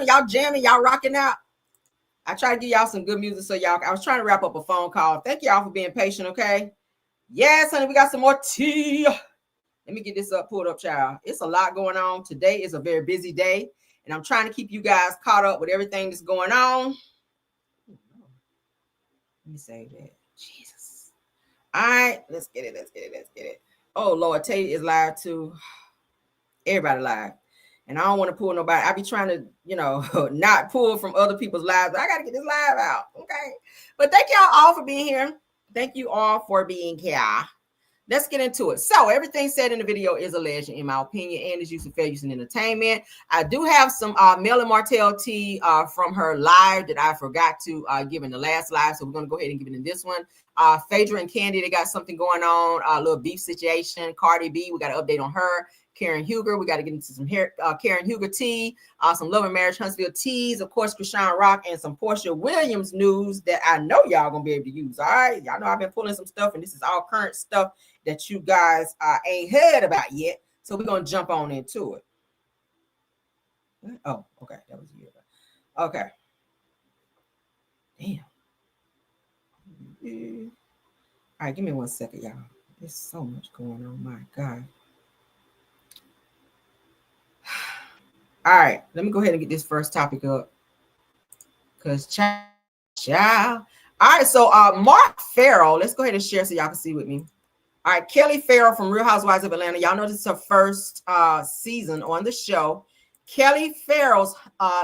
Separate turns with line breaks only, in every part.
Y'all jamming, y'all rocking out. I try to give y'all some good music so y'all. I was trying to wrap up a phone call. Thank y'all for being patient, okay? Yes, honey, we got some more tea. Let me get this pulled up, child. It's a lot going on. Today is a very busy day, and I'm trying to keep you guys caught up with everything that's going on. Let me save that. Jesus. All right, let's get it. Oh, Lord, Tay is live too. Everybody live. And I don't want to pull nobody. I be trying to, not pull from other people's lives. I got to get this live out. Okay. But thank y'all all for being here. Thank you all for being here. Let's get into it. So everything said in the video is alleged, in my opinion, and is used for fair use and entertainment. I do have some Mel and Martel tea from her live that I forgot to give in the last live. So we're going to go ahead and give it in this one. Phaedra and Kandi, they got something going on. A little beef situation. Cardi B, we got an update on her. Karen Huger, we got to get into some Karen Huger tea, some Love and Marriage Huntsville teas, of course, Chrisean Rock, and some Porsha Williams news that I know y'all gonna be able to use. All right, y'all know I've been pulling some stuff, and this is all current stuff that you guys ain't heard about yet. So we're gonna jump on into it. Oh, okay, that was you. Okay. Damn. All right, give me 1 second, y'all. There's so much going on. My God. All right, let me go ahead and get this first topic up. Because child. All right, so Mark Farrell, let's go ahead and share so y'all can see with me. All right, Kelly Farrell from Real Housewives of Atlanta. Y'all know this is her first season on the show. Kelly Farrell's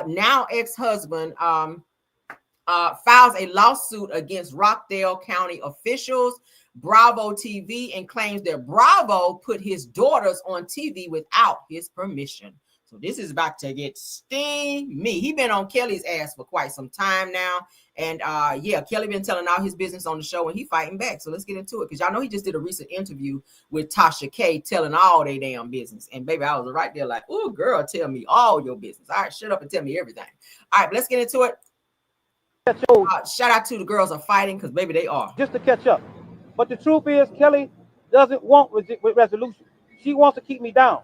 now ex-husband files a lawsuit against Rockdale County officials, Bravo TV, and claims that Bravo put his daughters on TV without his permission. So this is about to get steamy. He been on Kelly's ass for quite some time now. And yeah, Kelly been telling all his business on the show, and he fighting back. So let's get into it, because y'all know he just did a recent interview with Tasha K telling all their damn business. And baby, I was right there like, oh, girl, tell me all your business. All right, shut up and tell me everything. All right, but let's get into it. Shout out to the girls are fighting, because baby, they are.
Just to catch up. But the truth is, Kelly doesn't want resolution. She wants to keep me down.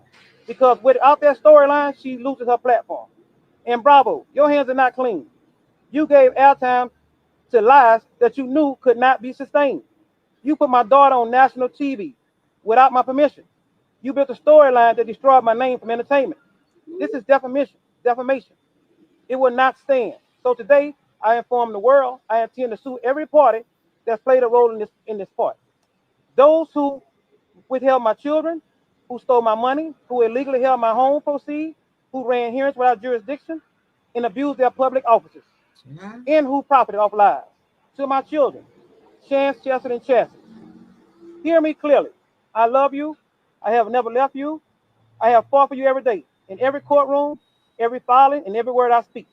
Because without that storyline, she loses her platform. And Bravo, your hands are not clean. You gave airtime to lies that you knew could not be sustained. You put my daughter on national TV without my permission. You built a storyline that destroyed my name from entertainment. This is defamation. It will not stand. So today, I inform the world I intend to sue every party that's played a role in this part. Those who withheld my children, who stole my money, who illegally held my home proceeds, who ran hearings without jurisdiction, and abused their public offices, and who profited off lies. To my children, Chance, Chester, and Chassis, hear me clearly. I love you. I have never left you. I have fought for you every day, in every courtroom, every filing, and every word I speak.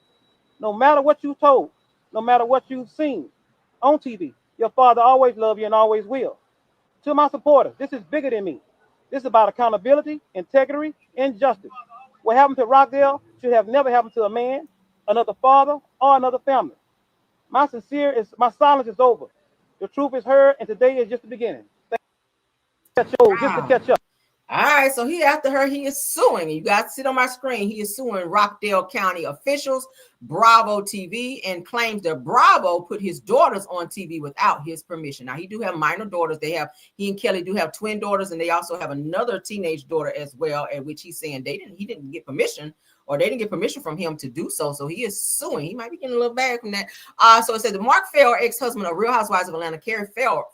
No matter what you told, no matter what you've seen on TV, your father always loved you and always will. To my supporters, this is bigger than me. This is about accountability, integrity, and justice. What happened to Rockdale should have never happened to a man, another father, or another family. My silence is over. The truth is heard, and today is just the beginning. Just to catch up.
All right, so after her, he is suing. You guys see it on my screen. He is suing Rockdale County officials, Bravo TV, and claims that Bravo put his daughters on TV without his permission. Now, he do have minor daughters. He and Kelly do have twin daughters, and they also have another teenage daughter as well, at which he's saying he didn't get permission, or they didn't get permission from him to do so. So he is suing. He might be getting a little bad from that. So it says the Mark Farrell, ex-husband of Real Housewives of Atlanta, Carrie Farrell,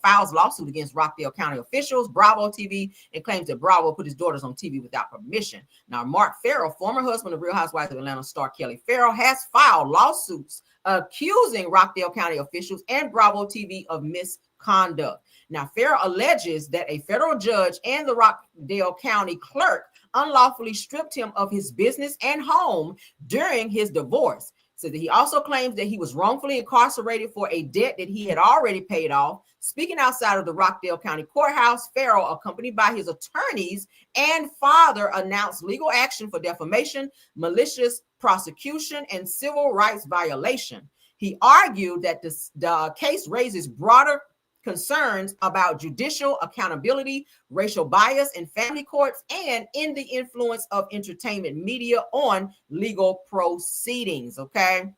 files lawsuit against Rockdale County officials, Bravo TV, and claims that Bravo put his daughters on TV without permission. Now, Mark Farrell, former husband of Real Housewives of Atlanta star Kelly Farrell, has filed lawsuits accusing Rockdale County officials and Bravo TV of misconduct. Now, Farrell alleges that a federal judge and the Rockdale County clerk unlawfully stripped him of his business and home during his divorce. So that he also claims that he was wrongfully incarcerated for a debt that he had already paid off. Speaking outside of the Rockdale County Courthouse, Farrell, accompanied by his attorneys and father, announced legal action for defamation, malicious prosecution, and civil rights violation. He argued that the case raises broader concerns about judicial accountability, racial bias in family courts, and in the influence of entertainment media on legal proceedings. Okay.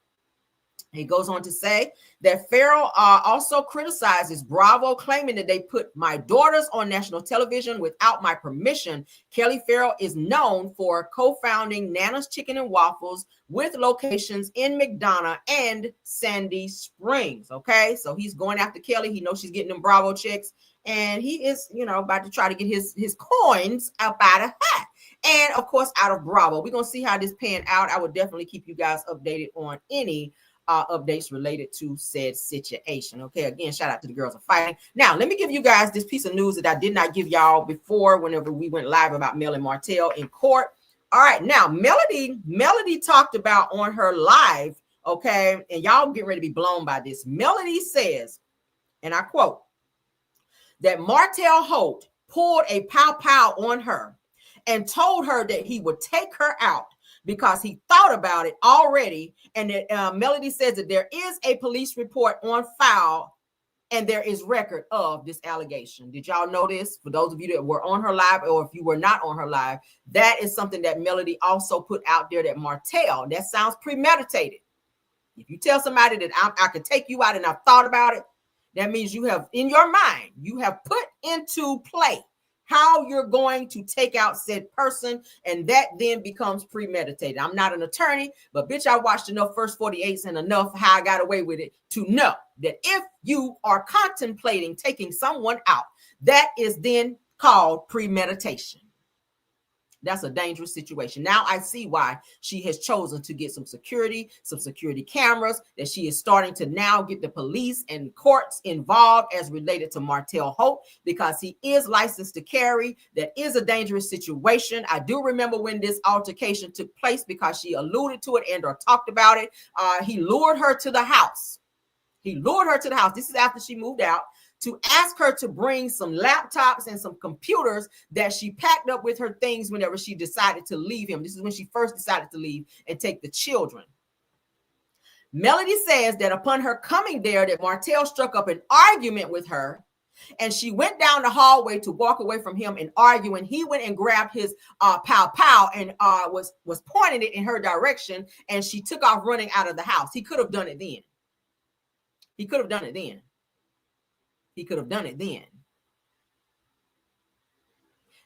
He goes on to say that Farrell also criticizes Bravo, claiming that they put my daughters on national television without my permission. Kelly Farrell is known for co-founding Nana's Chicken and Waffles with locations in McDonough and Sandy Springs. Okay, so he's going after Kelly. He knows she's getting them Bravo checks, and he is, about to try to get his coins up out of hat. And of course, out of Bravo. We're gonna see how this pan out. I would definitely keep you guys updated on any updates related to said situation. Okay, again, shout out to the girls of fighting. Now, let me give you guys this piece of news that I did not give y'all before whenever we went live about Mel and Martel in court. All right, now Melody talked about on her live, okay, and y'all get ready to be blown by this. Melody says, and I quote, that Martel Holt pulled a pow on her and told her that he would take her out because he thought about it already. And that Melody says that there is a police report on file and there is record of this allegation. Did y'all know this? For those of you that were on her live, or if you were not on her live, that is something that Melody also put out there, that Martel, that sounds premeditated. If you tell somebody that I could take you out and I've thought about it, that means you have, in your mind, you have put into play how you're going to take out said person, and that then becomes premeditated. I'm not an attorney, but bitch, I watched enough First 48s and enough how I got away with it to know that if you are contemplating taking someone out, that is then called premeditation. That's a dangerous situation. Now I see why she has chosen to get some security cameras, that she is starting to now get the police and courts involved as related to Martel Holt, because he is licensed to carry. That is a dangerous situation. I do remember when this altercation took place because she alluded to it and or talked about it. He lured her to the house. This is after she moved out, to ask her to bring some laptops and some computers that she packed up with her things whenever she decided to leave him. This is when she first decided to leave and take the children. Melody says that upon her coming there, that Martel struck up an argument with her, and she went down the hallway to walk away from him and argue, and he went and grabbed his pow and was pointing it in her direction, and she took off running out of the house. He could have done it then. He could have done it then.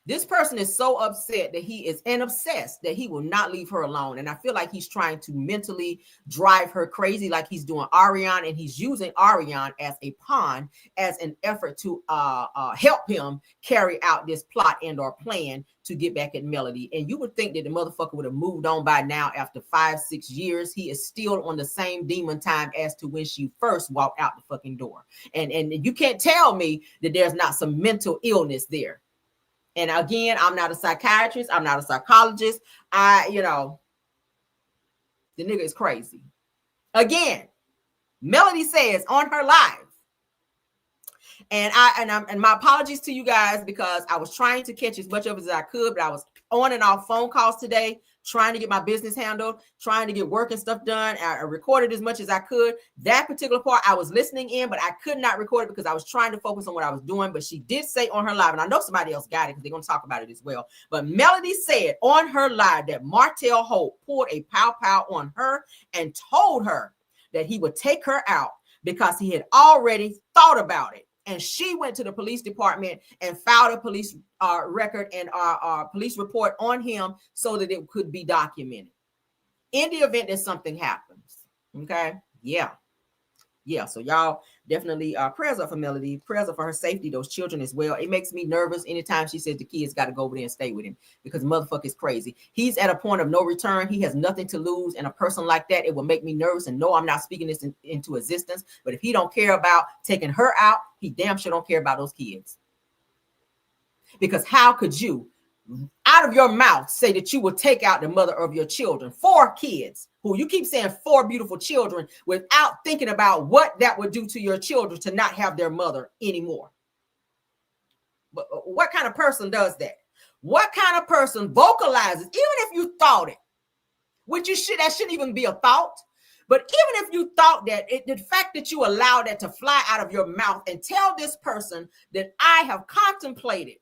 This person is so upset that he is and obsessed that he will not leave her alone. And I feel like he's trying to mentally drive her crazy, like he's doing Ariane, and he's using Ariane as a pawn, as an effort to help him carry out this plot and or plan to get back at Melody. And you would think that the motherfucker would have moved on by now after 5-6 years. He is still on the same demon time as to when she first walked out the fucking door. And you can't tell me that there's not some mental illness there. And again, I'm not a psychiatrist. I'm not a psychologist. The nigga is crazy. Again, Melody says on her live, and my apologies to you guys, because I was trying to catch as much of it as I could, but I was on and off phone calls today, trying to get my business handled, trying to get work and stuff done. I recorded as much as I could. That particular part I was listening in, but I could not record it because I was trying to focus on what I was doing. But she did say on her live, and I know somebody else got it because they're going to talk about it as well. But Melody said on her live that Martel Holt pulled a pow on her and told her that he would take her out because he had already thought about it. And she went to the police department and filed a police record and police report on him so that it could be documented in the event that something happens. Okay. Yeah. So y'all definitely prayers up for Melody, prayers up for her safety, those children as well. It makes me nervous anytime she says the kids got to go over there and stay with him, because the motherfucker is crazy. He's at a point of no return. He has nothing to lose. And a person like that, it will make me nervous. And no, I'm not speaking this into existence. But if he don't care about taking her out, he damn sure don't care about those kids. Because how could you, out of your mouth, say that you will take out the mother of your children, 4 kids, who you keep saying 4 beautiful children, without thinking about what that would do to your children to not have their mother anymore? But what kind of person does that? What kind of person vocalizes, even if you thought it, that shouldn't even be a thought, But even if you thought that, the fact that you allowed that to fly out of your mouth and tell this person that I have contemplated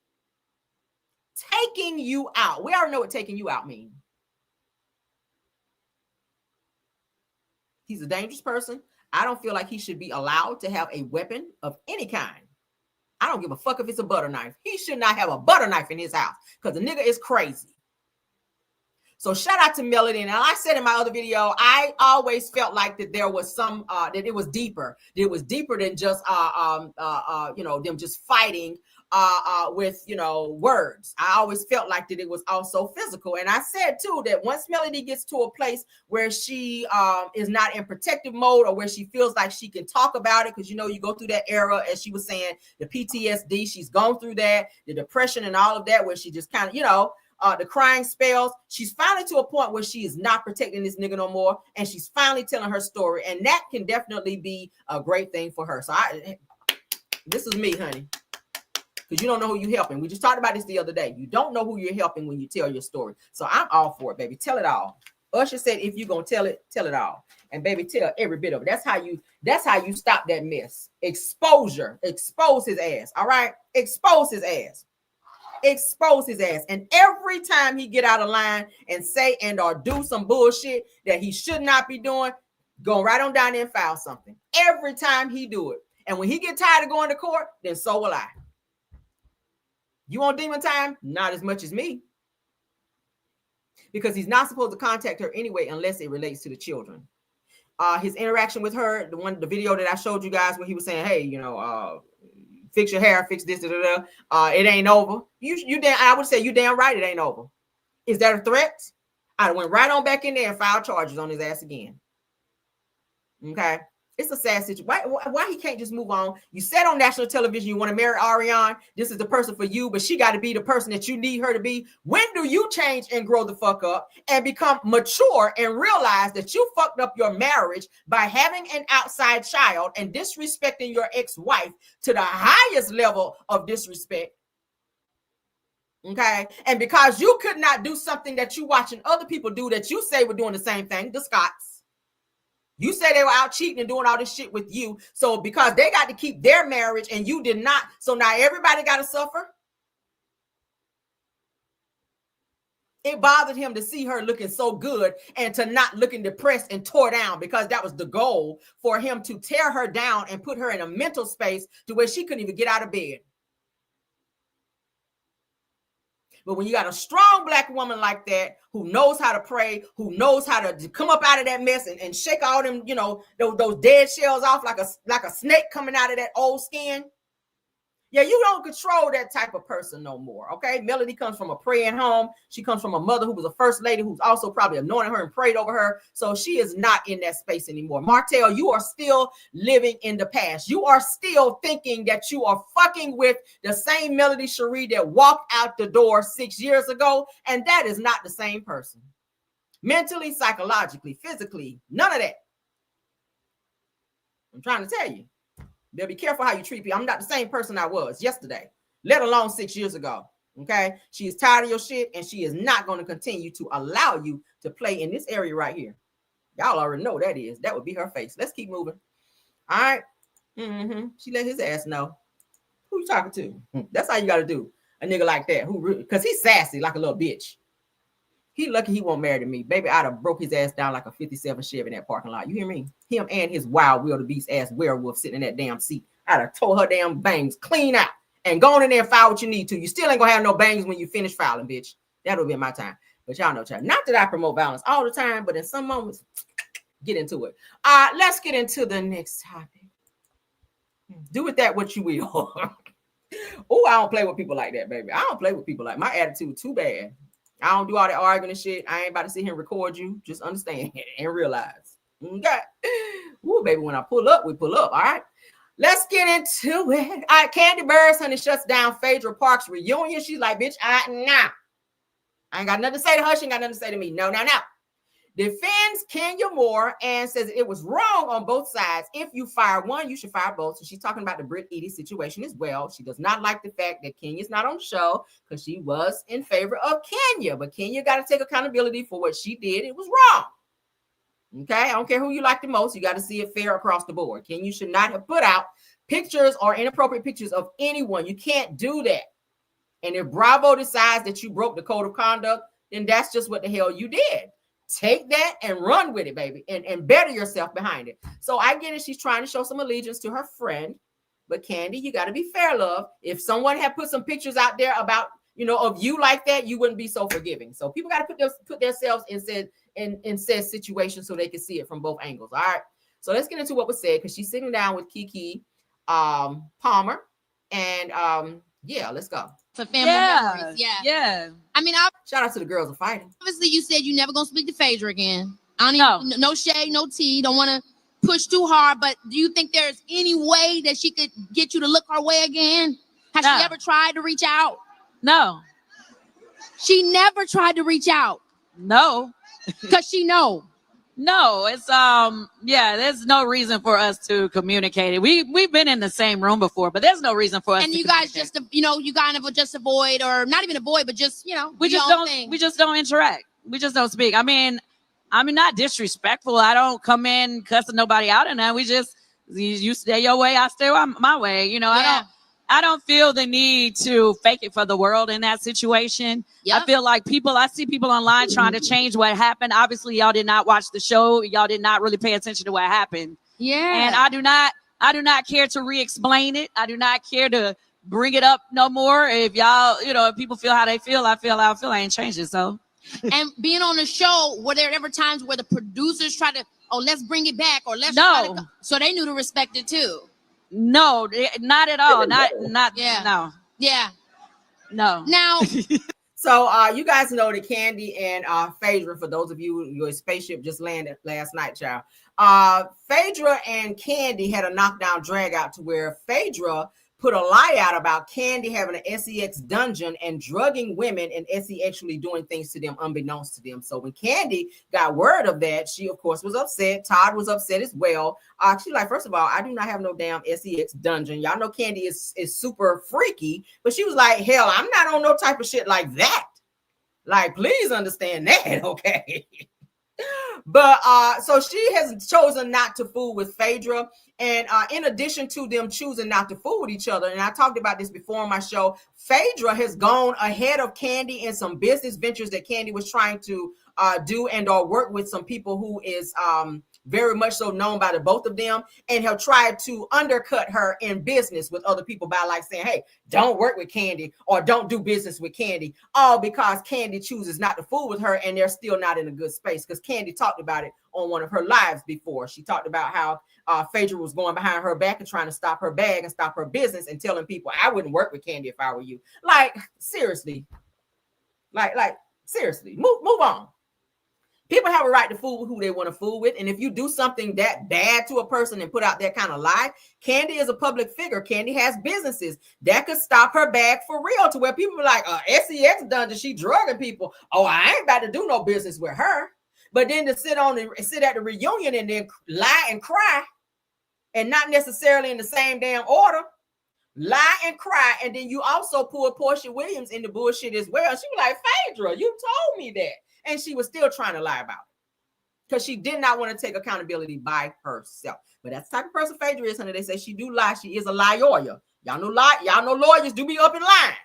taking you out. We already know what taking you out means. He's a dangerous person. I don't feel like he should be allowed to have a weapon of any kind. I don't give a fuck if it's a butter knife. He should not have a butter knife in his house because the nigga is crazy. So shout out to Melody. And I said in my other video, I always felt like that there was some, that it was deeper. It was deeper than just, them just fighting with, words. I always felt like that it was also physical. And I said too, that once Melody gets to a place where she is not in protective mode or where she feels like she can talk about it, because, you go through that era, as she was saying, the PTSD, she's gone through that, the depression and all of that, where she just kind of, the crying spells. She's finally to a point where she is not protecting this nigga no more. And she's finally telling her story. And that can definitely be a great thing for her. So this is me, honey. Because you don't know who you're helping. We just talked about this the other day. You don't know who you're helping when you tell your story. So I'm all for it, baby. Tell it all. Usher said, if you're going to tell it all. And baby, tell every bit of it. That's how you stop that mess. Exposure. Expose his ass. All right? Expose his ass. Expose his ass. And every time he get out of line and say and or do some bullshit that he should not be doing, go right on down there and file something. Every time he do it. And when he get tired of going to court, then so will I. You want demon time? Not as much as me. Because he's not supposed to contact her anyway unless it relates to the children. His interaction with her, the video that I showed you guys where he was saying, hey, fix your hair, fix this, it ain't over. I would say you damn right it ain't over. Is that a threat? I went right on back in there and filed charges on his ass again. Okay. It's a sad situation. Why he can't just move on? You said on national television you want to marry Ariane. This is the person for you, but she got to be the person that you need her to be. When do you change and grow the fuck up and become mature and realize that you fucked up your marriage by having an outside child and disrespecting your ex-wife to the highest level of disrespect? Okay. And because you could not do something that you watching other people do that you say were doing the same thing, the Scotts. You say they were out cheating and doing all this shit with you. So because they got to keep their marriage and you did not, so now everybody got to suffer. It bothered him to see her looking so good and to not looking depressed and tore down, because that was the goal for him, to tear her down and put her in a mental space to where she couldn't even get out of bed. But when you got a strong black woman like that, who knows how to pray, who knows how to come up out of that mess and shake all them, those dead shells off like a snake coming out of that old skin. Yeah, you don't control that type of person no more, okay? Melody comes from a praying home. She comes from a mother who was a first lady who's also probably anointed her and prayed over her. So she is not in that space anymore. Martel, you are still living in the past. You are still thinking that you are fucking with the same Melody Cherie that walked out the door 6 years ago, and that is not the same person. Mentally, psychologically, physically, none of that. I'm trying to tell you. Be careful how you treat people. I'm not the same person I was yesterday, let alone 6 years ago. Okay. She is tired of your shit, and she is not going to continue to allow you to play in this area right here. Y'all already know that is. That would be her face. Let's keep moving. All right. She let his ass know. Who you talking to? That's how you got to do a nigga like that. Because he's sassy like a little bitch. He lucky he won't marry to me. Baby, I'd have broke his ass down like a 57 Chevy in that parking lot. You hear me? Him and his wild wildebeest ass werewolf sitting in that damn seat. I'd have tore her damn bangs clean out and go in there and file what you need to. You still ain't gonna have no bangs when you finish filing, bitch. That'll be my time. But y'all know, child. Not that I promote violence all the time, but in some moments, get into it. Let's get into the next topic. Do with that what you will. Oh, I don't play with people like that, baby. I don't play with people like my attitude too bad. I don't do all that arguing and shit. I ain't about to sit here and record you. Just understand and realize. Okay. Ooh, baby, when I pull up, we pull up. All right. Let's get into it. All right. Kandi Burruss, honey, shuts down Phaedra Parks reunion. She's like, bitch, nah. I ain't got nothing to say to her. She ain't got nothing to say to me. No. Defends Kenya Moore and says it was wrong on both sides. If you fire one, you should fire both. So she's talking about the Brit Edie situation as well. She does not like the fact that Kenya's not on the show because she was in favor of Kenya. But Kenya got to take accountability for what she did. It was wrong. Okay, I don't care who you like the most. You got to see it fair across the board. You should not have put out pictures or inappropriate pictures of anyone. You can't do that. And if Bravo decides that you broke the code of conduct, then that's just what the hell you did. Take that and run with it, baby, and better yourself behind it. So I get it. She's trying to show some allegiance to her friend. But Kandi, you got to be fair, love. If someone had put some pictures out there about, of you like that, you wouldn't be so forgiving. So people got to put themselves in said situation so they can see it from both angles. All right. So let's get into what was said, because she's sitting down with Keke Palmer. And yeah, let's go.
For family memories. Yeah. I mean,
shout out to the girls of fighting.
Obviously, you said you never gonna speak to Phaedra again. I don't even, no shade, no tea. Don't want to push too hard, but do you think there's any way that she could get you to look her way again? Has she ever tried to reach out?
No.
She never tried to reach out.
No.
Because she know.
No, it's there's no reason for us to communicate it. We've been in the same room before, but there's no reason for us
and
to
you guys just you kind of just avoid, or not even avoid, but just
we just don't interact. We just don't speak. I mean not disrespectful. I don't come in cussing nobody out, and we just you stay your way, I stay my way. I don't feel the need to fake it for the world in that situation. Yep. I feel like I see people online trying to change what happened. Obviously, y'all did not watch the show. Y'all did not really pay attention to what happened.
Yeah.
And I do not care to re-explain it. I do not care to bring it up no more. If y'all, if people feel how they feel, I feel how I feel. I ain't changed it. So.
And being on the show, were there ever times where the producers try to, let's bring it back, or let's so they knew to respect it too?
No, not at all. Not no.
Yeah.
No.
Now
so you guys know that Kandi and Phaedra, for those of you, your spaceship just landed last night, child. Phaedra and Kandi had a knockdown drag out to where Phaedra put a lie out about Kandi having an sex dungeon and drugging women, and Se actually doing things to them unbeknownst to them. So when Kandi got word of that, she of course was upset. Todd was upset as well. She's like, first of all, I do not have no damn sex dungeon. Y'all know Kandi is super freaky, but she was like, hell, I'm not on no type of shit like that. Like, please understand that, okay? But so she has chosen not to fool with Phaedra. And in addition to them choosing not to fool with each other, and I talked about this before on my show, Phaedra has gone ahead of Kandi in some business ventures that Kandi was trying to do and or work with some people who is very much so known by the both of them, and have tried to undercut her in business with other people by like saying, hey, don't work with Kandi or don't do business with Kandi, all because Kandi chooses not to fool with her, and they're still not in a good space. Because Kandi talked about it on one of her lives before. She talked about how Phaedra was going behind her back and trying to stop her bag and stop her business and telling people, I wouldn't work with Kandi if I were you. Like, seriously. Like seriously, move on. People have a right to fool who they want to fool with. And if you do something that bad to a person and put out that kind of lie, Kandi is a public figure. Kandi has businesses that could stop her bag for real, to where people are like, sex dungeon, she drugging people. Oh, I ain't about to do no business with her. But then to sit at the reunion and then lie and cry, and not necessarily in the same damn order, lie and cry. And then you also pull Porsha Williams into bullshit as well. She was like, Phaedra, you told me that. And she was still trying to lie about it because she did not want to take accountability by herself. But that's the type of person Phaedra is, honey. They say she do lie. She is a liar. Y'all know lawyers do be up in line.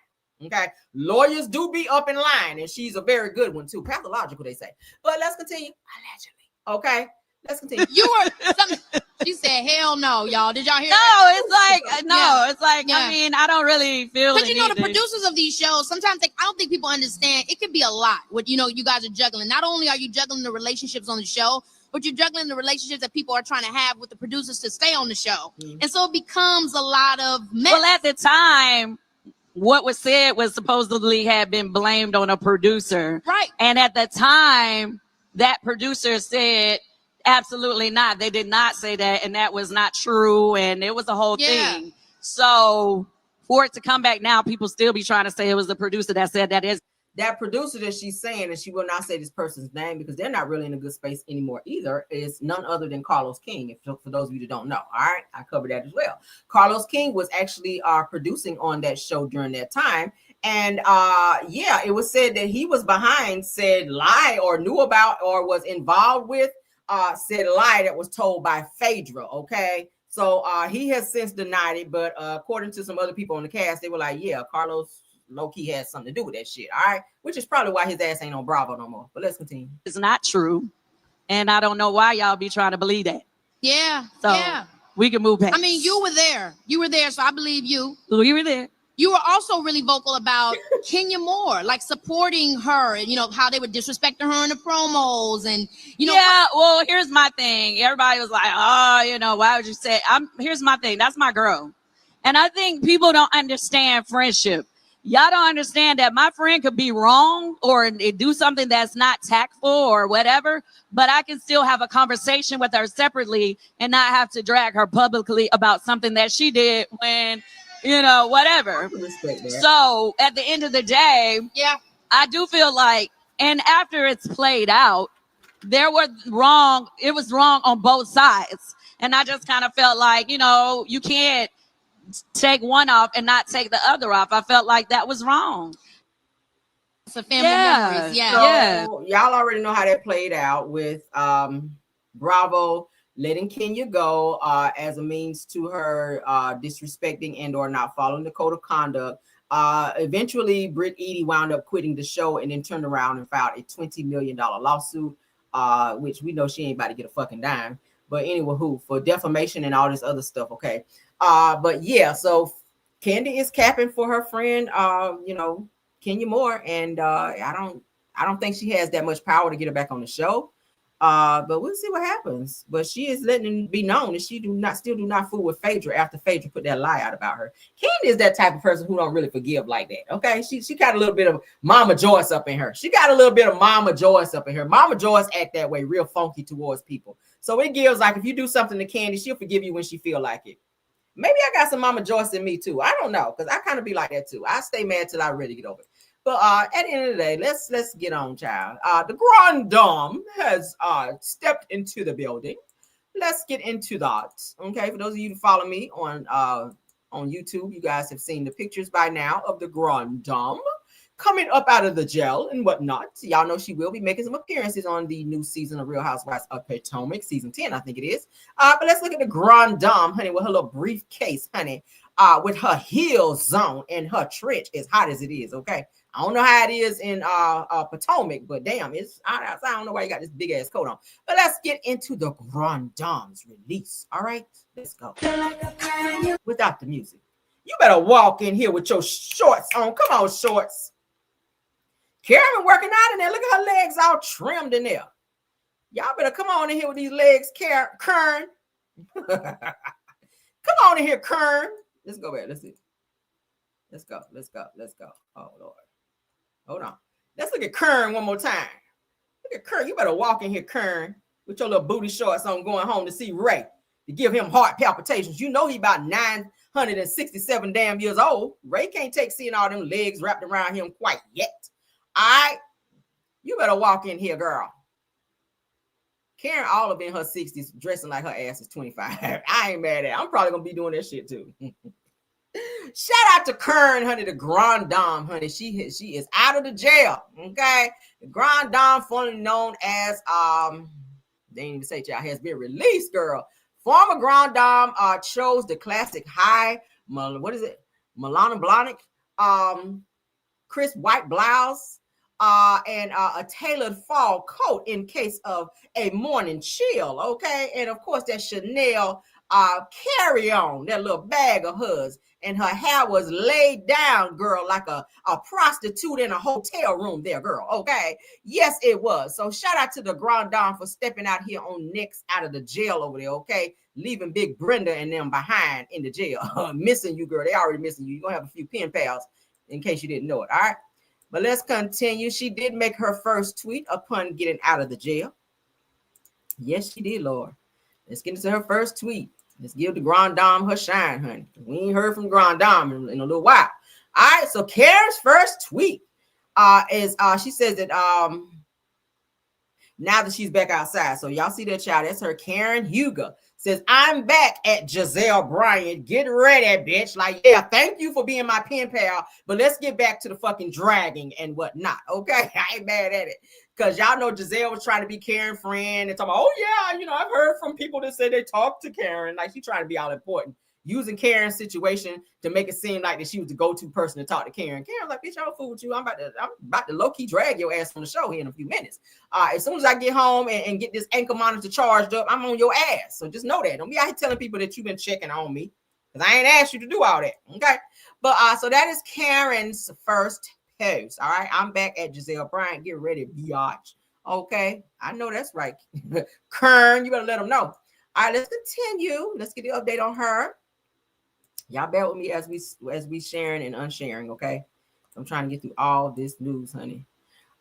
Okay, lawyers do be up in line, and she's a very good one too. Pathological, they say. But let's continue. Allegedly. Okay, let's continue.
She said, hell no, y'all. Did y'all hear
that? It's like, I mean, I don't really feel.
But the producers of these shows, sometimes I don't think people understand. It can be a lot what you guys are juggling. Not only are you juggling the relationships on the show, but you're juggling the relationships that people are trying to have with the producers to stay on the show. Mm-hmm. And so it becomes a lot of mess.
Well, at the time, what was said was supposedly had been blamed on a producer.
Right.
And at the time, that producer said, absolutely not. They did not say that, and that was not true, and it was a whole thing. So for it to come back now, people still be trying to say it was the producer that said that. Is
that producer that she's saying, and she will not say this person's name because they're not really in a good space anymore either, is none other than Carlos King. For those of you that don't know, all right, I covered that as well. Carlos King was actually producing on that show during that time. And it was said that he was behind said lie or knew about or was involved with said a lie that was told by Phaedra. Okay. So he has since denied it, but according to some other people on the cast, they were like, yeah, Carlos low-key has something to do with that shit. All right. Which is probably why his ass ain't on Bravo no more. But let's continue.
It's not true. And I don't know why y'all be trying to believe that.
Yeah.
So
Yeah.
we can move past.
I mean, you were there. You were there, so I believe you.
You were there.
You were also really vocal about Kenya Moore, like supporting her, and you know how they were disrespecting her in the promos, and you know.
Yeah, well, here's my thing. Everybody was like, "Oh, you know, why would you say?" Here's my thing. That's my girl, and I think people don't understand friendship. Y'all don't understand that my friend could be wrong or do something that's not tactful or whatever, but I can still have a conversation with her separately and not have to drag her publicly about something that she did when, you know, whatever. So at the end of the day,
yeah,
I do feel like, and after it's played out, it was wrong on both sides. And I just kind of felt like, you know, you can't take one off and not take the other off. I felt like that was wrong.
It's a family memories. Yeah.
So, y'all already know how that played out with Bravo letting Kenya go as a means to her disrespecting and or not following the code of conduct. Eventually, Britt Eady wound up quitting the show and then turned around and filed a $20 million lawsuit, which we know she ain't about to get a fucking dime. But anyway, for defamation and all this other stuff, okay? But yeah, so Kandi is capping for her friend, you know, Kenya Moore, and I don't think she has that much power to get her back on the show. But we'll see what happens. But she is letting it be known that she still do not fool with Phaedra after Phaedra put that lie out about her. Kandi is that type of person who don't really forgive like that. Okay, she got a little bit of Mama Joyce up in her. Mama Joyce act that way, real funky towards people. So it gives like if you do something to Kandi, she'll forgive you when she feel like it. Maybe I got some Mama Joyce in me too. I don't know, because I kind of be like that too. I stay mad till I really get over it. But at the end of the day, let's get on, child. The Grand Dame has stepped into the building. Let's get into that. Okay, for those of you who follow me on YouTube, you guys have seen the pictures by now of the Grand Dame coming up out of the jail and whatnot. Y'all know she will be making some appearances on the new season of Real Housewives of Potomac, season 10, I think it is. But let's look at the Grand Dame, honey, with her little briefcase, honey, with her heels on and her trench as hot as it is, okay? I don't know how it is in Potomac, but damn, I don't know why you got this big ass coat on. But let's get into the Grand Dame's release. All right, let's go. Without the music. You better walk in here with your shorts on. Come on, shorts. Karen working out in there. Look at her legs all trimmed in there. Y'all better come on in here with these legs, Kern. Come on in here, Kern. Let's go back. Let's see. Let's go. Oh, Lord. Hold on. Let's look at Kern one more time. Look at Kern. You better walk in here, Kern, with your little booty shorts on going home to see Ray to give him heart palpitations. You know he about 967 damn years old. Ray can't take seeing all them legs wrapped around him quite yet. All right. You better walk in here, girl. Karen all up in her 60s, dressing like her ass is 25. I ain't mad at it. I'm probably going to be doing that shit too. Shout out to Kern, honey, the Grand Dame, honey. She is out of the jail, okay? The Grand Dame, formerly known as, they didn't even say y'all, has been released, girl. Former Grand Dame chose the classic high, Milana Blahnik, crisp white blouse, and a tailored fall coat in case of a morning chill, okay? And of course, that Chanel carry-on, that little bag of hers. And her hair was laid down, girl, like a prostitute in a hotel room there, girl, okay? Yes, it was. So shout out to the Grand Dame for stepping out here on next out of the jail over there, okay? Leaving Big Brenda and them behind in the jail. Missing you, girl. They already missing you. You're going to have a few pen pals in case you didn't know it, all right? But let's continue. She did make her first tweet upon getting out of the jail. Yes, she did, Lord. Let's get into her first tweet. Let's give the Grand Dame her shine, honey. We ain't heard from Grand Dame in a little while. All right, so Karen's first tweet is she says that now that she's back outside. So y'all see that, child. That's her, Karen Huger, Says, I'm back at Giselle Bryant. Get ready, bitch. Like, yeah, thank you for being my pen pal, but let's get back to the fucking dragging and whatnot, okay? I ain't mad at it. Because y'all know Giselle was trying to be Karen friend and talking about, oh, yeah, you know, I've heard from people that say they talk to Karen. Like, she trying to be all important. Using Karen's situation to make it seem like that she was the go-to person to talk to Karen. Karen's like, bitch, I'll fool with you. I'm about to low-key drag your ass from the show here in a few minutes. As soon as I get home and get this ankle monitor charged up, I'm on your ass. So just know that. Don't be out here telling people that you've been checking on me, because I ain't asked you to do all that. Okay. But so that is Karen's first post. All right. I'm back at Giselle Bryant. Get ready, biatch. Okay. I know that's right. Kern, you better let them know. All right, let's continue. Let's get the update on her. Y'all bear with me as we sharing and unsharing, okay? I'm trying to get through all this news, honey.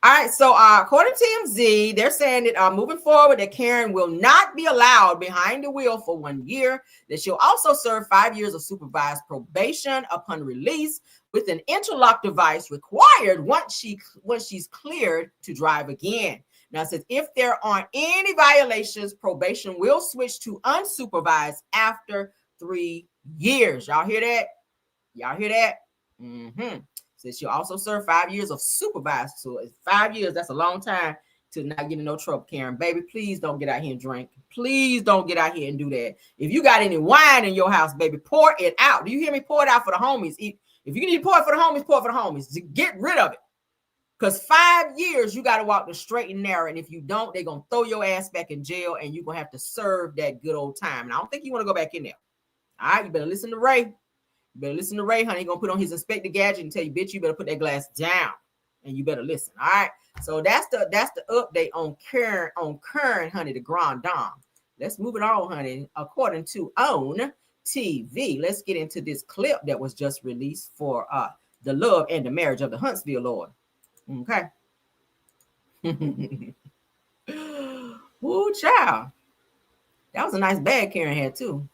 All right, so according to TMZ, they're saying that moving forward, that Karen will not be allowed behind the wheel for 1 year, that she'll also serve 5 years of supervised probation upon release with an interlock device required once she's cleared to drive again. Now, it says if there aren't any violations, probation will switch to unsupervised after 3 years. Y'all hear that? Y'all hear that? Says she'll also serve 5 years of supervised. So 5 years, that's a long time to not get in no trouble, Karen. Baby, please don't get out here and drink. Please don't get out here and do that. If you got any wine in your house, baby, pour it out. Do you hear me? Pour it out for the homies. If you need to pour it for the homies, pour it for the homies. Get rid of it. Because 5 years, you got to walk the straight and narrow. And if you don't, they're going to throw your ass back in jail and you're going to have to serve that good old time. And I don't think you want to go back in there. All right, you better listen to Ray. You better listen to Ray, honey. He's going to put on his inspector gadget and tell you, bitch, you better put that glass down. And you better listen. All right. So that's the update on Karen, honey, the Grand Dame. Let's move it on, honey. According to OWN TV, let's get into this clip that was just released for the love and the marriage of the Huntsville Lord. Okay. Ooh, child. That was a nice bag Karen had, too.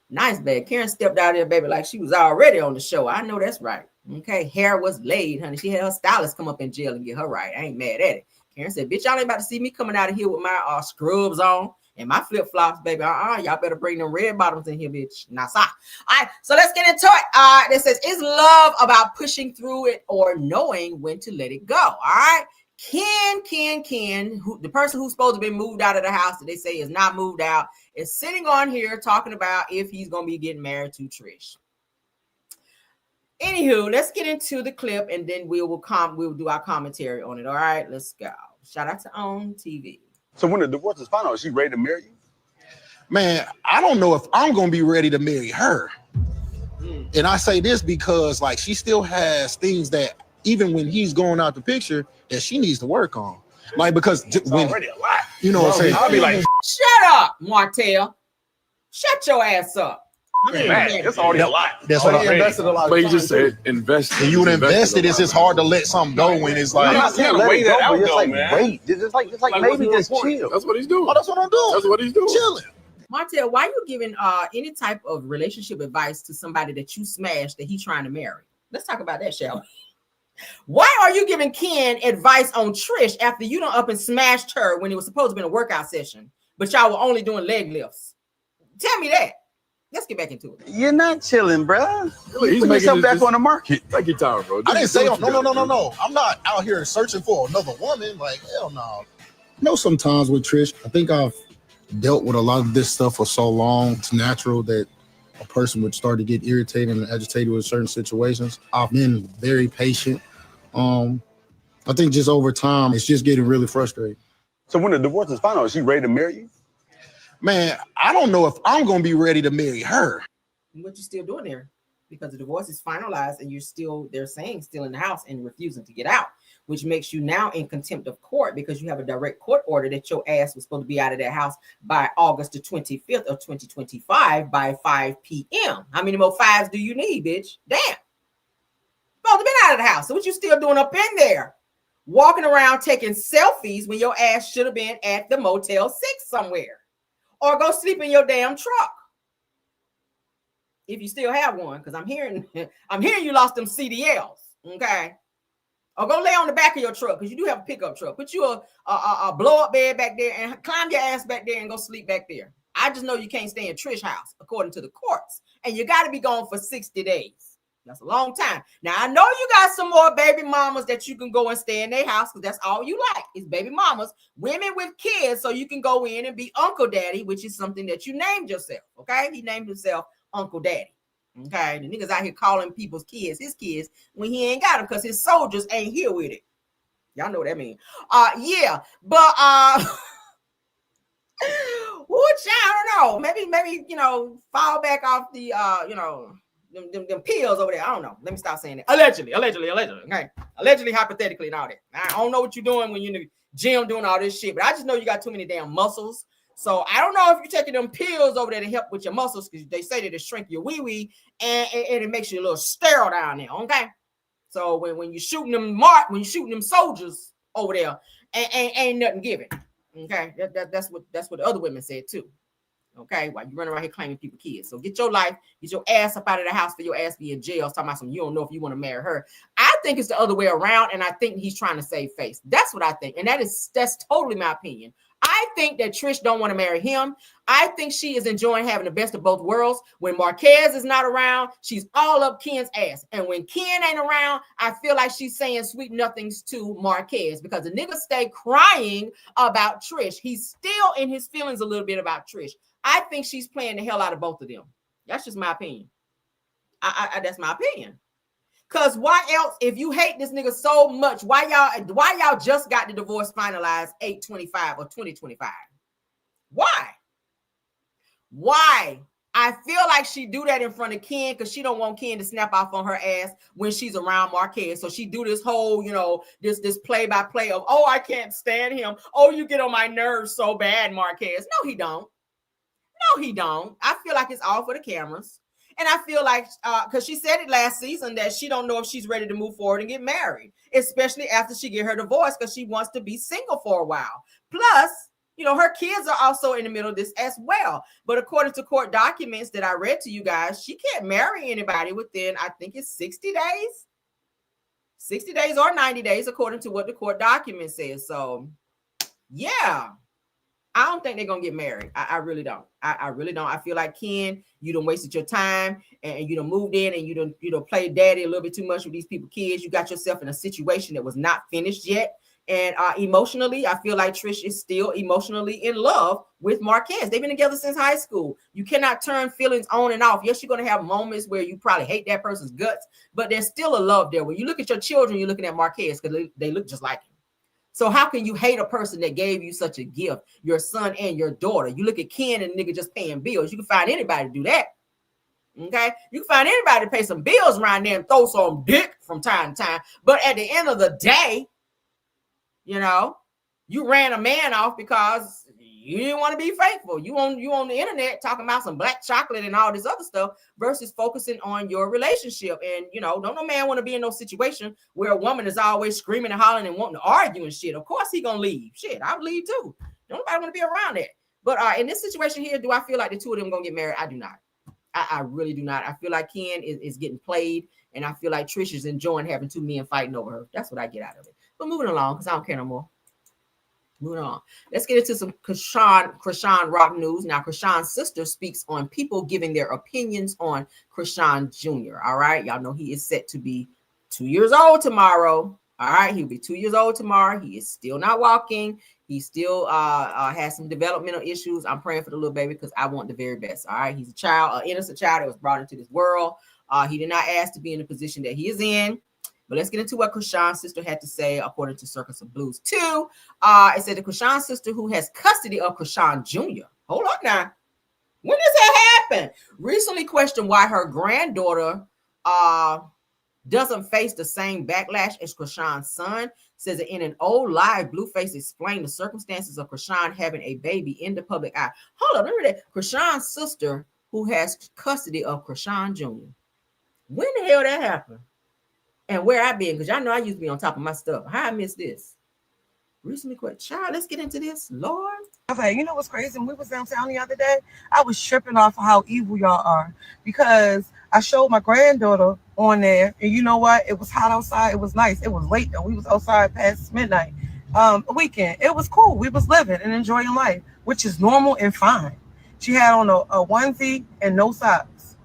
Nice bag. Karen stepped out there, baby, like she was already on the show. I know that's right. Okay. Hair was laid, honey. She had her stylist come up in jail and get her right. I ain't mad at it. Karen said, bitch, y'all ain't about to see me coming out of here with my scrubs on and my flip-flops, baby. Y'all better bring them red bottoms in here, bitch. Nah, all right. So let's get into it. It says, is love about pushing through it or knowing when to let it go? All right. Ken, the person who's supposed to be moved out of the house that they say is not moved out, is sitting on here talking about if he's going to be getting married to Trish. Anywho, let's get into the clip and then we'll do our commentary on it. All right, let's go. Shout out to OWN TV.
So when the divorce is final, is she ready to marry you?
Man, I don't know if I'm going to be ready to marry her. And I say this because, like, she still has things that, even when he's going out the picture, that she needs to work on. Like, because
it's already a lot.
You know what I'm saying?
I'll be like,
shut up, Martel. Shut your ass up.
Man, it's already a lot.
That's what I invested
a lot.
But you just said invest.
And you would invest it. It's just hard to let something go when it's like,
Just like
man.
wait. It's like maybe just chill.
That's what he's doing.
oh, that's what I'm doing.
That's what he's doing.
Chilling.
Martel, why you giving any type of relationship advice to somebody that you smashed that he's trying to marry? Let's talk about that, shall we? Why are you giving Ken advice on Trish after you done up and smashed her when it was supposed to be a workout session, but y'all were only doing leg lifts? Tell me that. Let's get back into it.
You're not chilling, bro.
He's
Put yourself back on the market.
Take your time, bro.
I didn't say, no. I'm not out here searching for another woman. Like, hell no. You know, sometimes with Trish, I think I've dealt with a lot of this stuff for so long. It's natural that a person would start to get irritated and agitated with certain situations. I've been very patient. I think just over time, it's just getting really frustrating.
So when the divorce is final, is she ready to marry you?
Man, I don't know if I'm going to be ready to marry her.
What you still doing there? Because the divorce is finalized and they're saying still in the house and refusing to get out, which makes you now in contempt of court because you have a direct court order that your ass was supposed to be out of that house by August the 25th of 2025 by 5 p.m. How many more fives do you need, bitch? Damn. Supposed to be out of the house. So what you still doing up in there? Walking around taking selfies when your ass should have been at the Motel 6 somewhere. Or go sleep in your damn truck. If you still have one, because I'm hearing you lost them CDLs. Okay. Or go lay on the back of your truck because you do have a pickup truck. Put you a blow-up bed back there and climb your ass back there and go sleep back there. I just know you can't stay in Trish's house according to the courts, and you got to be gone for 60 days. That's a long time. Now I know you got some more baby mamas that you can go and stay in their house because that's all you like is baby mamas, women with kids, so you can go in and be Uncle Daddy, which is something that you named yourself. Okay, he named himself Uncle Daddy. Okay, the niggas out here calling people's kids his kids when he ain't got them because his soldiers ain't here with it. Y'all know what that means. Yeah, but which I don't know. Maybe fall back off the them pills over there. I don't know. Let me stop saying that. Allegedly. Okay, allegedly, hypothetically, and all that. I don't know what you're doing when you're in the gym doing all this shit, but I just know you got too many damn muscles. So I don't know if you're taking them pills over there to help with your muscles because they say that it shrink your wee and it makes you a little sterile down there. Okay, so when you're shooting them soldiers over there, ain't nothing given. Okay, that's what the other women said too. Okay, while you running around here claiming people kids. So get your life, get your ass up out of the house for your ass be in jail. Talking about some you don't know if you want to marry her. I think it's the other way around, and I think he's trying to save face. That's what I think, and that's totally my opinion. I think that Trish don't want to marry him. I think she is enjoying having the best of both worlds. When Marquez is not around, she's all up Ken's ass. And when Ken ain't around, I feel like she's saying sweet nothings to Marquez because the nigga stay crying about Trish. He's still in his feelings a little bit about Trish. I think she's playing the hell out of both of them. That's just my opinion. That's my opinion. Cause why else, if you hate this nigga so much, why y'all just got the divorce finalized 8/25 or 2025? Why? I feel like she do that in front of Ken because she don't want Ken to snap off on her ass when she's around Marquez. So she do this whole, this play-by-play of, oh, I can't stand him. Oh, you get on my nerves so bad, Marquez. No, he don't. I feel like it's all for the cameras. And I feel like, because she said it last season that she don't know if she's ready to move forward and get married, especially after she get her divorce because she wants to be single for a while. Plus, her kids are also in the middle of this as well. But according to court documents that I read to you guys, she can't marry anybody within, I think it's 60 days. 60 days or 90 days, according to what the court document says. So, yeah. I don't think they're gonna get married. I really don't. I really don't. I feel like Ken, you done wasted your time and you done moved in and you done played daddy a little bit too much with these people kids. You got yourself in a situation that was not finished yet. And emotionally, I feel like Trish is still emotionally in love with Marquez. They've been together since high school. You cannot turn feelings on and off. Yes, you're gonna have moments where you probably hate that person's guts, but there's still a love there. When you look at your children, you're looking at Marquez because they look just like him. So how can you hate a person that gave you such a gift, your son and your daughter? You look at Ken and nigga just paying bills. You can find anybody to do that. Okay? You can find anybody to pay some bills around there and throw some dick from time to time. But at the end of the day, you ran a man off because you didn't want to be faithful. You on the internet talking about some black chocolate and all this other stuff versus focusing on your relationship. And, don't no man want to be in no situation where a woman is always screaming and hollering and wanting to argue and shit. Of course he gonna leave. Shit, I would leave too. Don't nobody want to be around that. But in this situation here, do I feel like the two of them gonna get married? I do not. I really do not. I feel like Ken is getting played, and I feel like Trish is enjoying having two men fighting over her. That's what I get out of it. But moving along, because I don't care no more. Moving on. Let's get into some Chrisean Rock news. Now, Chrisean's sister speaks on people giving their opinions on Chrisean Jr. All right. Y'all know he is set to be 2 years old tomorrow. All right. He'll be 2 years old tomorrow. He is still not walking. He still has some developmental issues. I'm praying for the little baby because I want the very best. All right. He's a child, an innocent child that was brought into this world. He did not ask to be in the position that he is in. But let's get into what Chrisean's sister had to say, according to Circus of Blues 2. It said the Chrisean's sister who has custody of Chrisean Jr. Hold up now. When does that happen? Recently questioned why her granddaughter doesn't face the same backlash as Chrisean's son. Says that in an old live, Blueface explained the circumstances of Chrisean having a baby in the public eye. Hold up, remember that Chrisean's sister who has custody of Chrisean Jr. When the hell that happened? And where I been, because y'all know I used to be on top of my stuff. How I missed this? Recently quit. Child, let's get into this. Lord.
Okay, you know what's crazy? When we was downtown the other day, I was tripping off of how evil y'all are. Because I showed my granddaughter on there, and you know what? It was hot outside. It was nice. It was late, though. We was outside past midnight. A weekend. It was cool. We was living and enjoying life, which is normal and fine. She had on a onesie and no socks.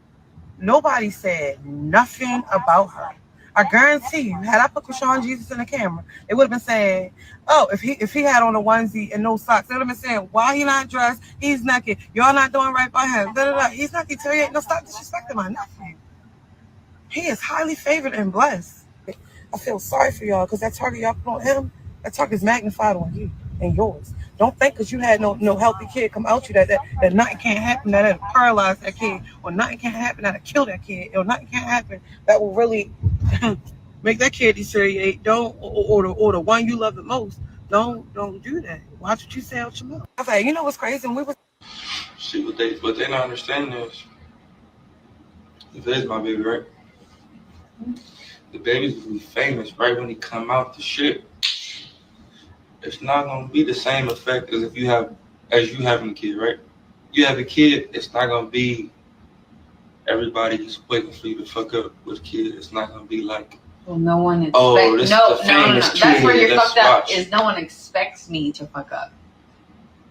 Nobody said nothing about her. I guarantee you, had I put Chrisean Jesus in the camera, it would have been saying, oh, if he had on a onesie and no socks, they would have been saying, why he not dressed? He's naked. Y'all not doing right by him. Da, da, da. He's not deteriorating. No, stop disrespecting my nephew. He is highly favored and blessed. I feel sorry for y'all because that target y'all put on him, that target is magnified on you and yours. Don't think because you had no healthy kid come out you that nothing can't happen, that it'll paralyze that kid, or nothing can't happen that'll kill that kid, or nothing can't happen that will really make that kid deteriorate. Don't or the one you love the most. Don't do that. Watch what you say out your mouth. I was like, you know what's crazy? And we was
See what they not understanding is, if it is my baby, right? The baby's gonna be famous right when he come out the shit. It's not gonna be the same effect as you having a kid, right? You have a kid, it's not gonna be everybody just waiting for you to fuck up with a kid. It's not gonna be like,
well, no one expects.
oh, this
no.
is the famous kid.
That's where you're
Let's
fucked up.
watch.
Is no one expects me to fuck up.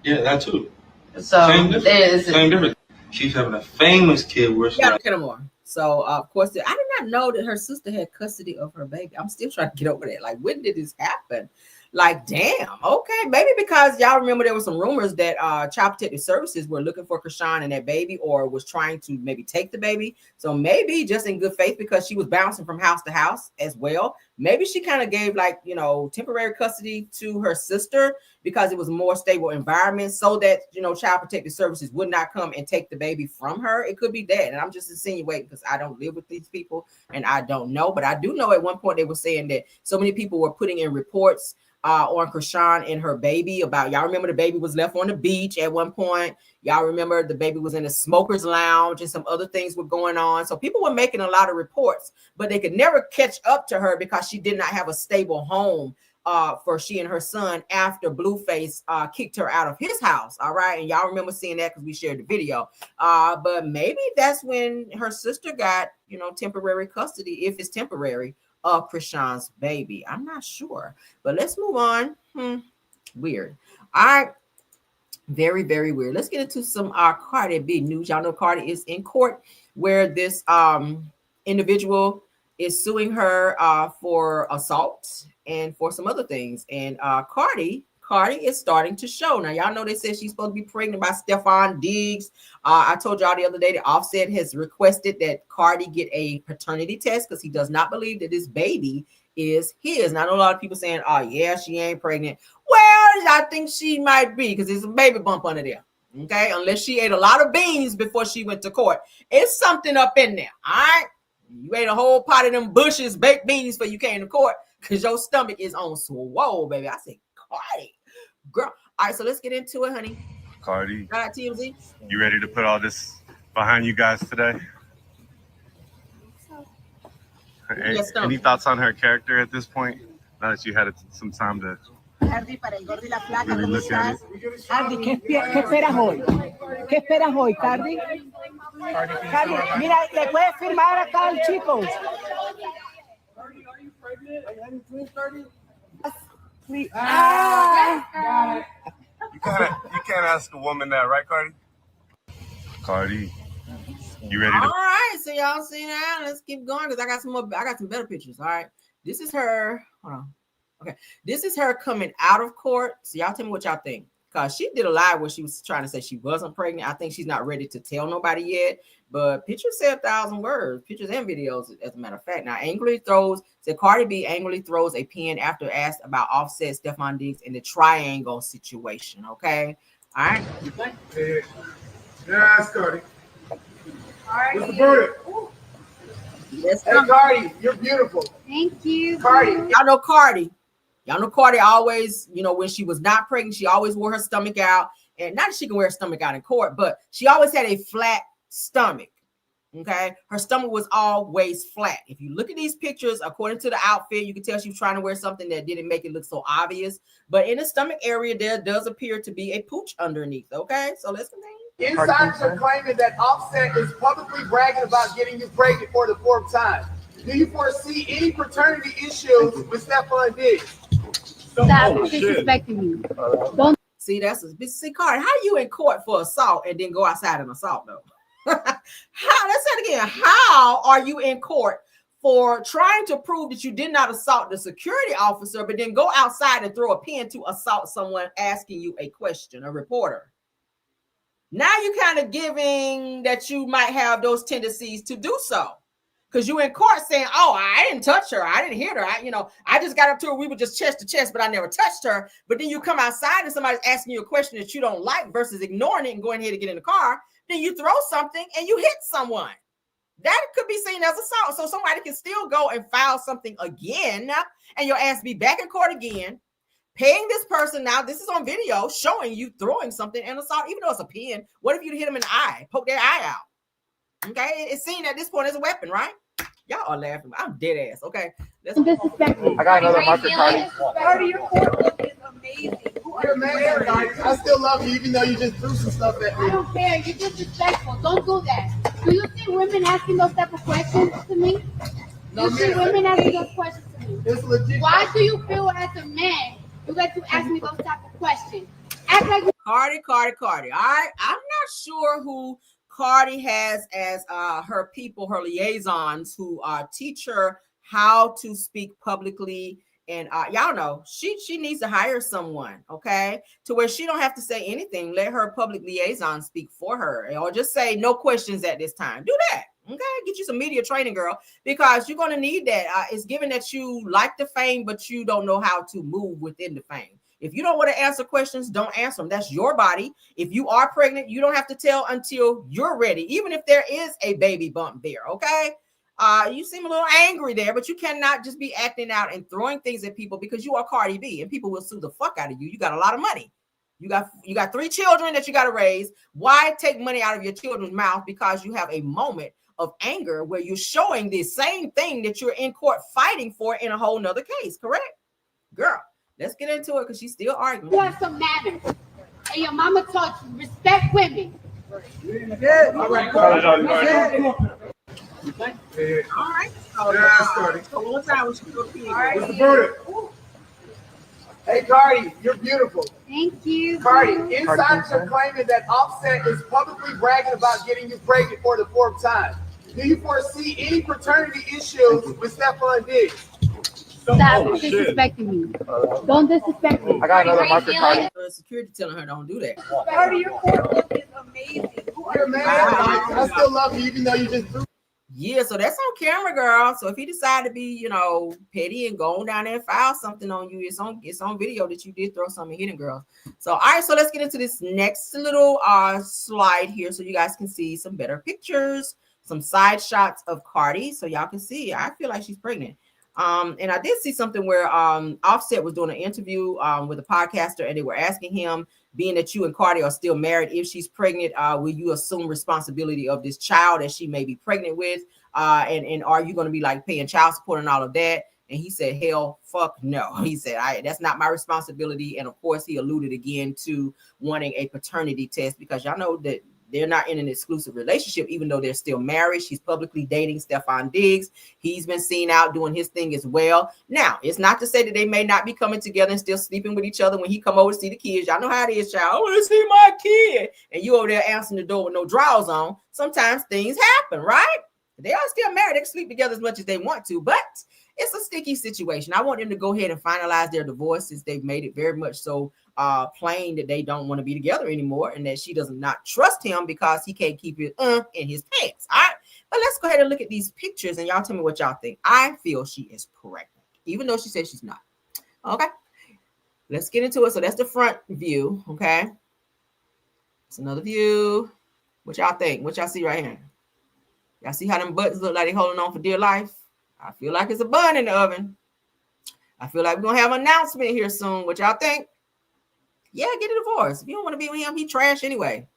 Yeah, that too.
So
Same difference. She's having a famous kid where it's like,
more. So of course, I did not know that her sister had custody of her baby. I'm still trying to get over that. Like, when did this happen? Like, damn. Okay, maybe because y'all remember there were some rumors that Child Protective Services were looking for Chrisean and that baby, or was trying to maybe take the baby. So maybe just in good faith, because she was bouncing from house to house as well. Maybe she kind of gave, like, you know, temporary custody to her sister because it was a more stable environment, so that, you know, Child Protective Services would not come and take the baby from her. It could be that. And I'm just insinuating because I don't live with these people and I don't know. But I do know at one point they were saying that so many people were putting in reports on Chrisean and her baby about, y'all remember the baby was left on the beach at one point. Y'all remember the baby was in a smoker's lounge and some other things were going on. So people were making a lot of reports, but they could never catch up to her because she did not have a stable home for she and her son after Blueface kicked her out of his house. All right. And y'all remember seeing that because we shared the video. But maybe that's when her sister got, you know, temporary custody, if it's temporary, of Chrisean's baby. I'm not sure, but let's move on. Weird. All right. Very, very weird. Let's get into some Cardi B news. Y'all know Cardi is in court where this individual is suing her for assault and for some other things. And Cardi is starting to show. Now, y'all know they said she's supposed to be pregnant by Stefan Diggs. I told y'all the other day that Offset has requested that Cardi get a paternity test because he does not believe that this baby is his. And I know a lot of people saying, oh, yeah, she ain't pregnant. Well, I think she might be because there's a baby bump under there. Okay, unless she ate a lot of beans before she went to court. It's something up in there. All right. You ate a whole pot of them Bush's baked beans before you came to court because your stomach is on swole, baby. I said, Cardi. Girl, all right, so let's get into it, honey.
Cardi,
All right, TMZ.
you ready to put all this behind you guys today? Any thoughts on her character at this point? Now that you had some time to really look at it.
Cardi, ¿qué esperas hoy? ¿Qué esperas hoy, Cardi? Cardi, mira, le puedes firmar acá al chico.
Cardi, are you pregnant? Are you having twins, Cardi?
You can't ask a woman that, right, Cardi? Cardi, you ready to?
All right, so y'all see that. Let's keep going because I got some better pictures. All right, this is her. Hold on. Okay, this is her coming out of court. So y'all tell me what y'all think. Because she did a live where she was trying to say she wasn't pregnant. I think she's not ready to tell nobody yet. But pictures say 1,000 words. Pictures and videos, as a matter of fact. Now, Cardi B angrily throws a pen after asked about Offset, Stefan Diggs, and the triangle situation. Okay? All right?
Yes, Cardi.
All right.
What's the verdict? Hey, Cardi, you're beautiful.
Thank you.
Cardi.
Y'all know Cardi. Y'all know Cardi always, you know, when she was not pregnant, she always wore her stomach out. And not that she can wear her stomach out in court, but she always had a flat stomach. Okay. Her stomach was always flat. If you look at these pictures, according to the outfit, you can tell she was trying to wear something that didn't make it look so obvious. But in the stomach area, there does appear to be a pooch underneath. Okay. So let's continue.
Insiders are claiming that Offset is publicly bragging about getting you pregnant for the 4th time. Do you foresee any paternity issues with Stefan Diggs?
Stop disrespecting me.
See, see, Cardi, how you in court for assault and then go outside and assault though? Let's say it again. How are you in court for trying to prove that you did not assault the security officer, but then go outside and throw a pen to assault someone asking you a question, a reporter? Now you're kind of giving that you might have those tendencies to do so. Because you in court saying, oh, I didn't touch her. I didn't hit her. I just got up to her. We were just chest to chest, but I never touched her. But then you come outside and somebody's asking you a question that you don't like versus ignoring it and going ahead to get in the car. Then you throw something and you hit someone. That could be seen as assault. So somebody can still go and file something again and your ass be back in court again, paying this person. Now, this is on video showing you throwing something and assault, even though it's a pen. What if you hit them in the eye, poke their eye out? Okay, it's seen at this point as a weapon, right? Y'all are laughing. I'm dead ass. Okay,
I got another marker, Cardi.
Cardi, your court look is amazing.
You're amazing, Cardi. I still love you, even though you just threw some stuff at me.
I don't care. You're disrespectful. Don't do that. Do you see women asking those type of questions to me? You see women asking those questions to me?
It's legit.
Why do you feel as a man you got to ask me those type of questions? Act like
Cardi. All right, I'm not sure who Cardi has as her people, her liaisons who teach her how to speak publicly. And y'all know she needs to hire someone, okay, to where she don't have to say anything. Let her public liaison speak for her, or just say no questions at this time. Do that, okay? Get you some media training, girl, because you're going to need that. It's given that you like the fame, but you don't know how to move within the fame. If you don't want to answer questions, don't answer them. That's your body. If you are pregnant, you don't have to tell until you're ready, even if there is a baby bump there, okay? You seem a little angry there, but you cannot just be acting out and throwing things at people because you are Cardi B and people will sue the fuck out of you. You got a lot of money. You got 3 children that you got to raise. Why take money out of your children's mouth because you have a moment of anger where you're showing the same thing that you're in court fighting for in a whole nother case, correct? Girl, let's get into it because she's still arguing.
you have some manners. And your mama taught you respect women.
Yeah. All right, Cardi.
All right. So one time we should go to
What's the verdict? Hey, Cardi, you're beautiful.
Thank you.
Cardi, insiders are claiming that Offset is publicly bragging about getting you pregnant for the 4th time. Do you foresee any paternity issues with Stephon Diggs?
Stop disrespecting me. Don't disrespect me.
I got another marker, Cardi.
Security telling her don't do that.
Cardi, your court look is amazing.
You're amazing. I still love you, even though you just threw.
Yeah, so that's on camera, girl. So if he decided to be, petty and go on down there and file something on you, it's on video that you did throw something hitting, girl. So all right, so let's get into this next little slide here so you guys can see some better pictures, some side shots of Cardi, so y'all can see. I feel like she's pregnant. And I did see something where Offset was doing an interview with a podcaster, and they were asking him, being that you and Cardi are still married, if she's pregnant, will you assume responsibility of this child that she may be pregnant with? And are you going to be like paying child support and all of that? And he said, hell, fuck no. He said, that's not my responsibility. And of course, he alluded again to wanting a paternity test because y'all know that they're not in an exclusive relationship, even though they're still married. She's publicly dating Stephon Diggs. He's been seen out doing his thing as well. Now, it's not to say that they may not be coming together and still sleeping with each other when he come over to see the kids. Y'all know how it is, child. I want to see my kid. And you over there answering the door with no drawers on. Sometimes things happen, right? They are still married. They can sleep together as much as they want to, but it's a sticky situation. I want them to go ahead and finalize their divorce since they've made it very much so plain that they don't want to be together anymore and that she does not trust him because he can't keep it in his pants. All right, but let's go ahead and look at these pictures and y'all tell me what y'all think. I feel she is pregnant, even though she says she's not. Okay, let's get into it. So that's the front view. Okay, it's another view. What y'all think? What y'all see right here? Y'all see how them buttons look like they holding on for dear life? I feel like it's a bun in the oven. I feel like we're gonna have an announcement here soon. What y'all think? Yeah, get a divorce. If you don't want to be with him, he trash anyway.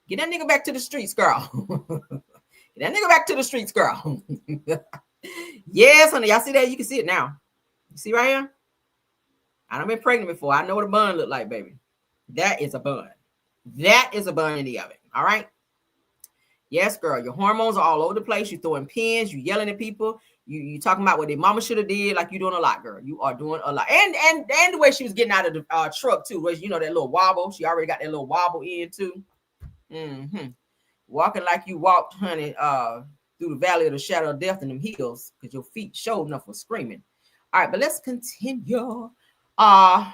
Get that nigga back to the streets, girl. Get that nigga back to the streets, girl. Yes, honey. Y'all see that? You can see it now. You see right here? I done been pregnant before. I know what a bun look like, baby. That is a bun. That is a bun in the oven. All right. Yes, girl. Your hormones are all over the place. You're throwing pins. You're yelling at people. You talking about what their mama should have did. Like, you doing a lot, girl. You are doing a lot. And the way she was getting out of the truck too, was, you know, that little wobble. She already got that little wobble in too. Walking like you walked, honey, through the valley of the shadow of death in them hills, because your feet showed enough for screaming. All right, but let's continue. Yeah,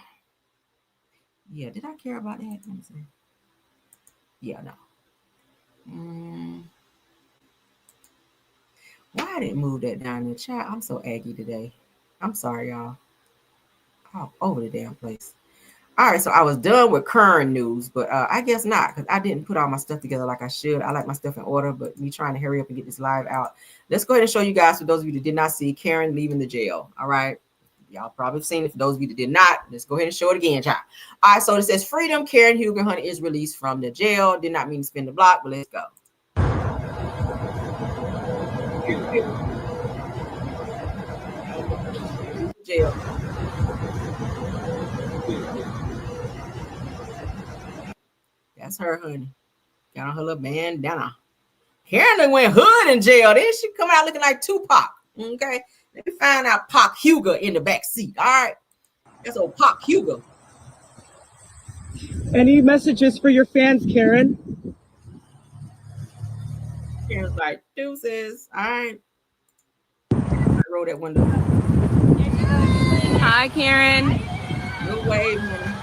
did I care about that? Let me see. Yeah, no. Why I didn't move that down in the chat? I'm so aggy today. I'm sorry, y'all. All over the damn place. All right, so I was done with current news, but I guess not, because I didn't put all my stuff together like I should. I like my stuff in order, but me trying to hurry up and get this live out. Let's go ahead and show you guys, for those of you that did not see, Karen leaving the jail. All right. Y'all probably have seen it. For those of you that did not, let's go ahead and show it again, child. All right, so it says freedom. Karen Huger, honey, is released from the jail. Did not mean to spin the block, but let's go. Jail. That's her, honey. Got on her little bandana. Karen went hood in jail. Then she come out looking like Tupac. Okay. Let me find out Pac Huger in the back seat. All right. That's old Pac Huger.
Any messages for your fans, Karen?
Karen's like, deuces. All right. I roll that window.
Hi, Karen.
No way, honey.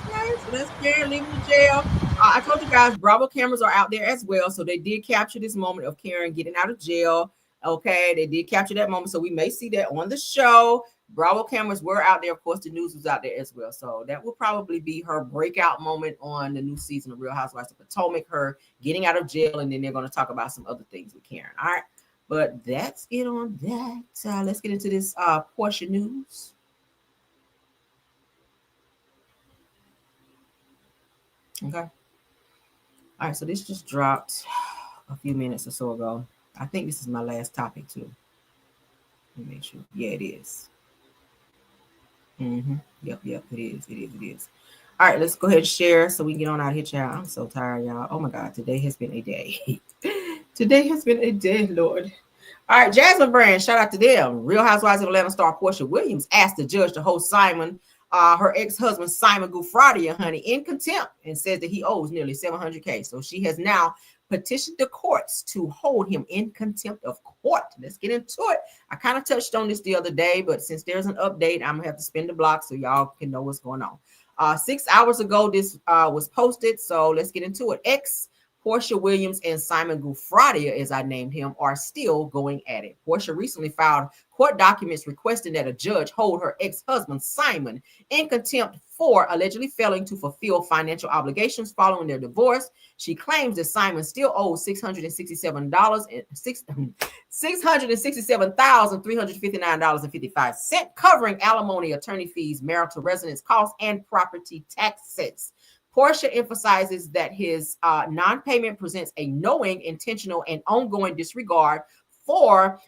Okay, so that's Karen leaving the jail. I told you guys, Bravo cameras are out there as well. So they did capture this moment of Karen getting out of jail. Okay, they did capture that moment. So we may see that on the show. Bravo cameras were out there. Of course, the news was out there as well. So that will probably be her breakout moment on the new season of Real Housewives of Potomac, her getting out of jail. And then they're going to talk about some other things with Karen. All right. But that's it on that. Let's get into this Porsha news. Okay. All right. So this just dropped a few minutes or so ago. I think this is my last topic too. Let me make sure. Yeah, it is. Yep, it is. All right, let's go ahead and share so we can get on out of here, y'all. I'm so tired, y'all. Oh my God, today has been a day. Today has been a day, Lord. All right, Jasmine Brand, shout out to them. Real Housewives of Atlanta star Porsha Williams asked the judge to hold Simon, her ex-husband Simon Gufradia, honey, in contempt, and says that he owes nearly $700K. So she has now petitioned the courts to hold him in contempt of court. Let's get into it. I kind of touched on this the other day, but since there's an update, I'm gonna have to spin the block so y'all can know what's going on. 6 hours ago, this was posted, so let's get into it. Porsha Williams and Simon Gufradia, as I named him, are still going at it. Porsha recently filed court documents requesting that a judge hold her ex-husband Simon in contempt for allegedly failing to fulfill financial obligations following their divorce. She claims that Simon still owes $667,359.55, covering alimony, attorney fees, marital residence costs, and property taxes. Porsha emphasizes that his non-payment presents a knowing, intentional, and ongoing disregard for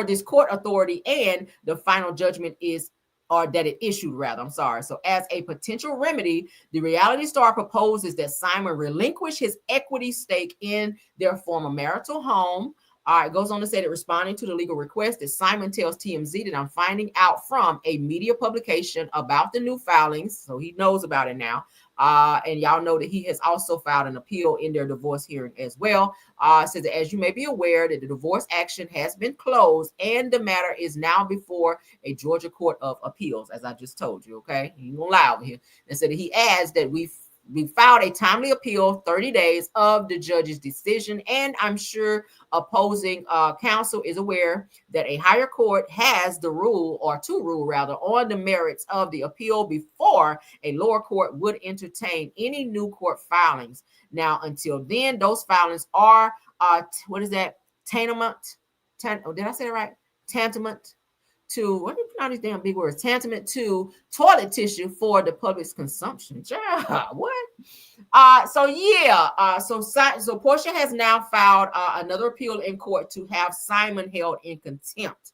this court authority, and the final judgment is, or that it issued rather. I'm sorry. So as a potential remedy, the reality star proposes that Simon relinquish his equity stake in their former marital home. It goes on to say that responding to the legal request, that Simon tells TMZ that I'm finding out from a media publication about the new filings. So he knows about it now. And y'all know that he has also filed an appeal in their divorce hearing as well. Says that as you may be aware that the divorce action has been closed and the matter is now before a Georgia Court of Appeals, as I just told you. Okay, he won't lie over here. And so that he adds that we filed a timely appeal 30 days of the judge's decision, and I'm sure opposing counsel is aware that a higher court has the rule, or to rule rather, on the merits of the appeal before a lower court would entertain any new court filings. Now, until then, those filings are what is that? Tantamount. Did I say that right? Tantamount to, what do you pronounce these damn big words? Tantamount to toilet tissue for the public's consumption. What? So Porsha has now filed another appeal in court to have Simon held in contempt.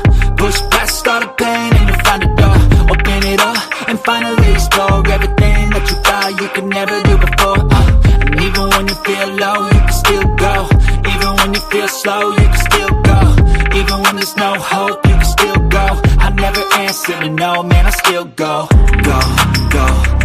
no hope, you can still go. I never answer to no, man, I still go, go, go.